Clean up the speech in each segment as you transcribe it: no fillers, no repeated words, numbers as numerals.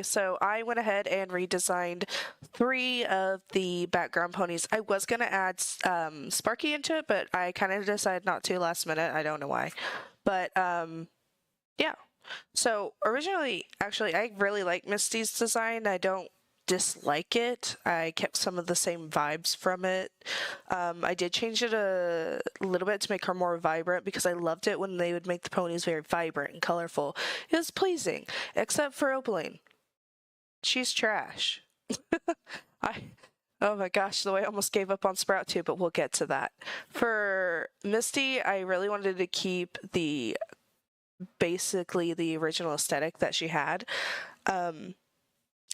So I went ahead and redesigned 3 of the background ponies. I was going to add Sparky into it, but I kind of decided not to last minute. I don't know why. But yeah. So originally, actually, I really like Misty's design. I don't dislike it. I kept some of the same vibes from it. I did change it a little bit to make her more vibrant because I loved it when they would make the ponies very vibrant and colorful. It was pleasing, except for Opaline. She's trash. Oh my gosh, the way I almost gave up on Sprout too, but we'll get to that. For Misty, I really wanted to keep basically the original aesthetic that she had.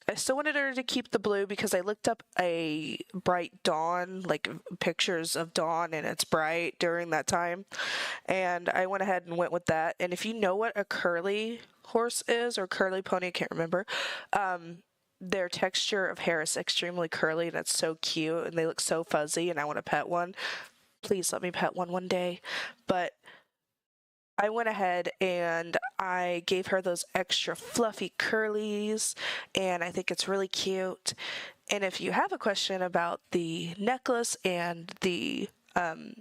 I still wanted her to keep the blue because I looked up a bright dawn, like pictures of dawn, and it's bright during that time. And I went ahead and went with that. And if you know what a curly horse is, or curly pony, I can't remember, their texture of hair is extremely curly and it's so cute and they look so fuzzy and I want to pet one. Please let me pet one day. But I went ahead and I gave her those extra fluffy curlies, and I think it's really cute. And if you have a question about the necklace and the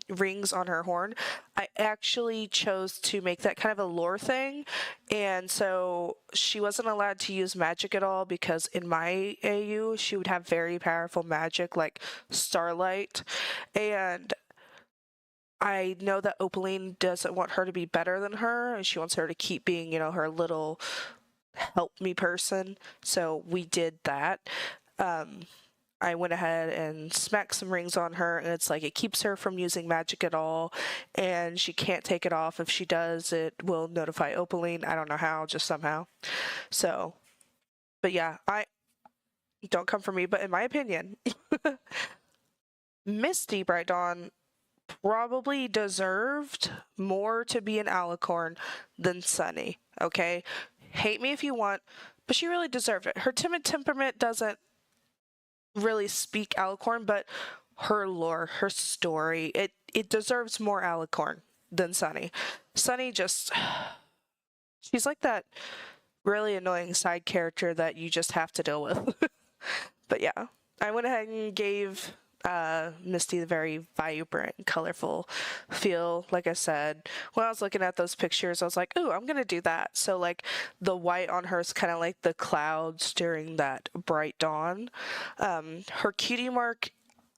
rings on her horn, I actually chose to make that kind of a lore thing, and so she wasn't allowed to use magic at all because in my AU she would have very powerful magic like Starlight, and I know that Opaline doesn't want her to be better than her, and she wants her to keep being, you know, her little help me person. So we did that. I went ahead and smacked some rings on her, and it's like it keeps her from using magic at all, and she can't take it off. If she does, it will notify Opaline. I don't know how, just somehow. So, but yeah, don't come for me, but in my opinion, Misty Bright Dawn probably deserved more to be an alicorn than Sunny, okay? Hate me if you want, but she really deserved it. Her timid temperament doesn't really speak alicorn, but her lore, her story, it deserves more alicorn than Sunny. Sunny just, she's like that really annoying side character that you just have to deal with. But yeah, I went ahead and gave Misty the very vibrant, colorful feel. Like I said, when I was looking at those pictures, I was like, ooh, I'm gonna do that. So like the white on her is kind of like the clouds during that bright dawn. Her cutie mark,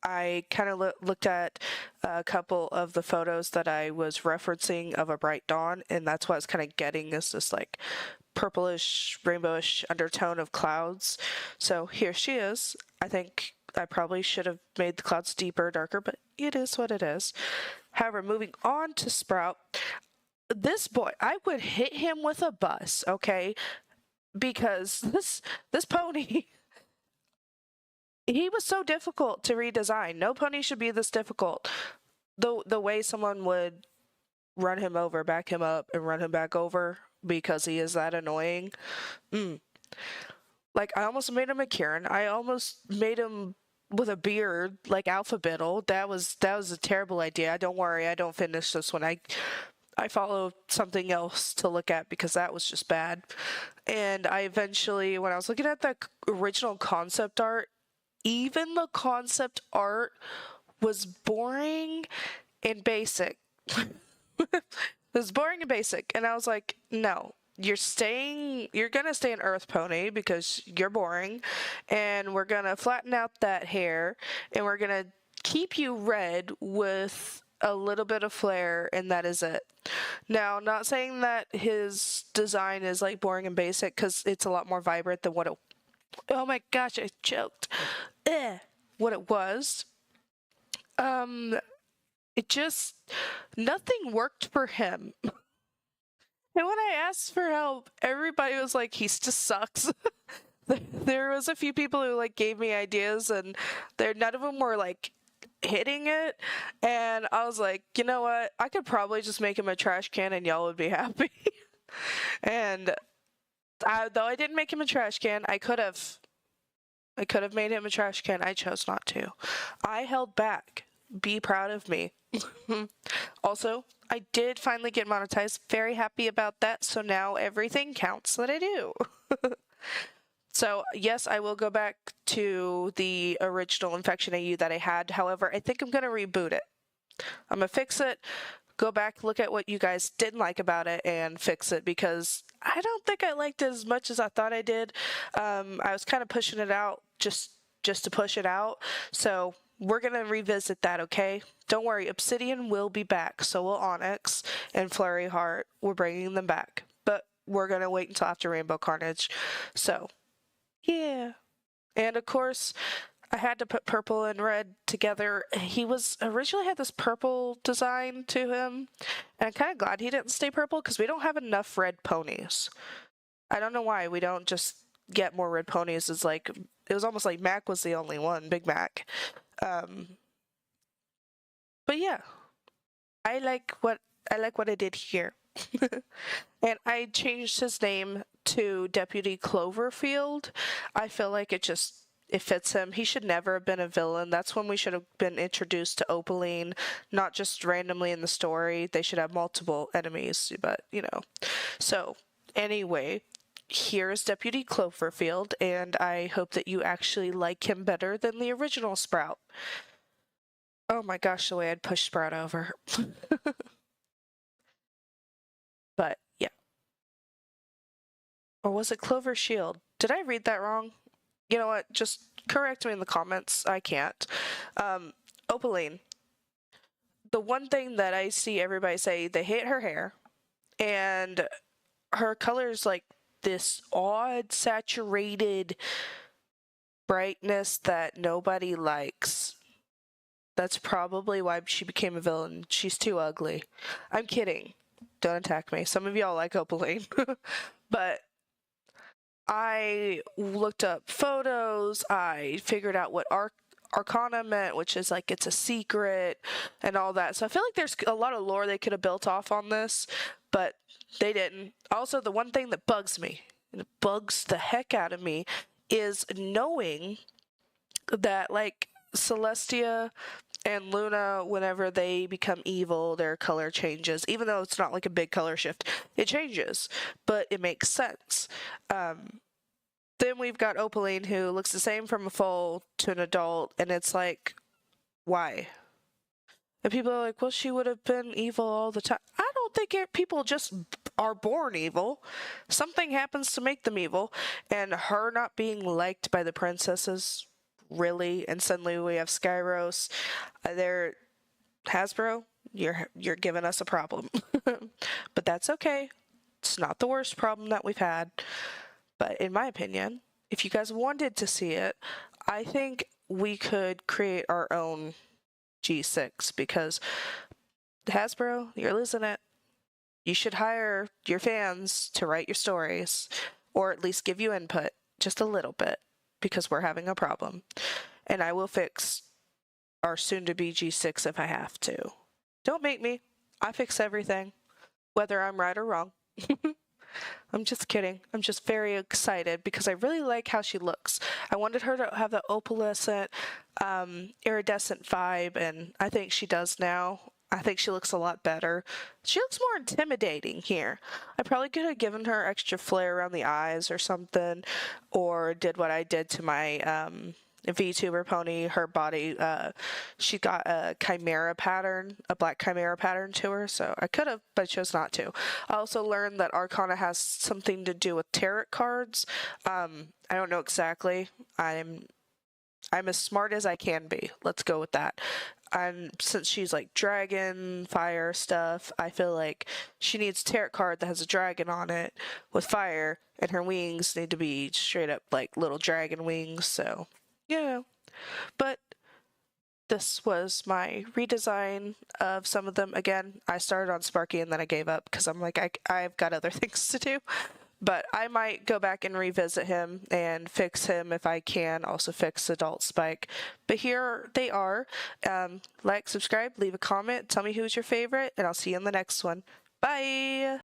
I kind of looked at a couple of the photos that I was referencing of a bright dawn, and that's what I was kind of getting, is this like purplish, rainbowish undertone of clouds. So here she is. I think I probably should have made the clouds deeper, darker, but it is what it is. However, moving on to Sprout, this boy, I would hit him with a bus, okay? Because this pony, he was so difficult to redesign. No pony should be this difficult. The way someone would run him over, back him up, and run him back over because he is that annoying. Like, I almost made him a Kieran. I almost made him with a beard, like Alphabeetle. That was a terrible idea. Don't worry, I don't finish this one. I follow something else to look at because that was just bad. And I eventually, when I was looking at the original concept art, even the concept art was boring and basic. It was boring and basic, and I was like, no. You're gonna stay an Earth Pony because you're boring, and we're gonna flatten out that hair, and we're gonna keep you red with a little bit of flair, and that is it. Now, not saying that his design is like boring and basic, because it's a lot more vibrant than what it, oh my gosh, I choked. What it was. It just, nothing worked for him. And when I asked for help, everybody was like, he just sucks. There was a few people who like gave me ideas, and none of them were like hitting it. And I was like, you know what? I could probably just make him a trash can and y'all would be happy. And though I didn't make him a trash can, I could have made him a trash can. I chose not to. I held back. Be proud of me. Also, I did finally get monetized. Very happy about that. So now everything counts that I do. So, yes, I will go back to the original Infection AU that I had. However, I think I'm going to reboot it. I'm going to fix it, go back, look at what you guys didn't like about it, and fix it, because I don't think I liked it as much as I thought I did. I was kind of pushing it out just to push it out. So we're going to revisit that, okay? Don't worry, Obsidian will be back. So will Onyx and Flurry Heart. We're bringing them back. But we're going to wait until after Rainbow Carnage. So, yeah. And of course, I had to put purple and red together. He was originally had this purple design to him. And I'm kind of glad he didn't stay purple, because we don't have enough red ponies. I don't know why we don't just get more red ponies. It's like, it was almost like Mac was the only one, Big Mac. But yeah, I like what I did here. And I changed his name to Deputy Cloverfield. I feel like it fits him. He should never have been a villain. That's when we should have been introduced to Opaline, not just randomly in the story. They should have multiple enemies, but you know. So, anyway, here's Deputy Cloverfield, and I hope that you actually like him better than the original Sprout. Oh my gosh, the way I'd push Sprout over. But, yeah. Or was it Clover Shield? Did I read that wrong? You know what? Just correct me in the comments. I can't. Opaline. The one thing that I see everybody say, they hate her hair, and her color's like this odd, saturated brightness that nobody likes. That's probably why she became a villain. She's too ugly. I'm kidding. Don't attack me. Some of y'all like Opaline. But I looked up photos. I figured out what Arcana meant, which is like it's a secret and all that. So I feel like there's a lot of lore they could have built off on this, but they didn't. Also, the one thing that bugs me, and it bugs the heck out of me, is knowing that like Celestia and Luna, whenever they become evil, their color changes. Even though it's not like a big color shift, it changes, but it makes sense. Then we've got Opaline, who looks the same from a foal to an adult, and it's like, why? And people are like, well, she would have been evil all the time. I don't think people just are born evil. Something happens to make them evil, and her not being liked by the princesses, really, and suddenly we have Skyros. They're Hasbro, you're giving us a problem. But that's okay. It's not the worst problem that we've had. But in my opinion, if you guys wanted to see it, I think we could create our own G6, because Hasbro, you're losing it. You should hire your fans to write your stories, or at least give you input, just a little bit, because we're having a problem. And I will fix our soon-to-be G6 if I have to. Don't make me. I fix everything, whether I'm right or wrong. I'm just kidding. I'm just very excited because I really like how she looks. I wanted her to have the opalescent, iridescent vibe, and I think she does now. I think she looks a lot better. She looks more intimidating here. I probably could have given her extra flair around the eyes or something, or did what I did to my VTuber pony. Her body, she got a chimera pattern, a black chimera pattern to her, so I could have, but I chose not to. I also learned that Arcana has something to do with tarot cards. I don't know exactly. I'm as smart as I can be. Let's go with that. And since she's like dragon, fire stuff, I feel like she needs a tarot card that has a dragon on it with fire, and her wings need to be straight up like little dragon wings, so yeah. But this was my redesign of some of them. Again, I started on Sparky and then I gave up because I'm like, I've got other things to do. But I might go back and revisit him and fix him if I can. Also fix Adult Spike. But here they are. Like, subscribe, leave a comment, tell me who's your favorite, and I'll see you in the next one. Bye!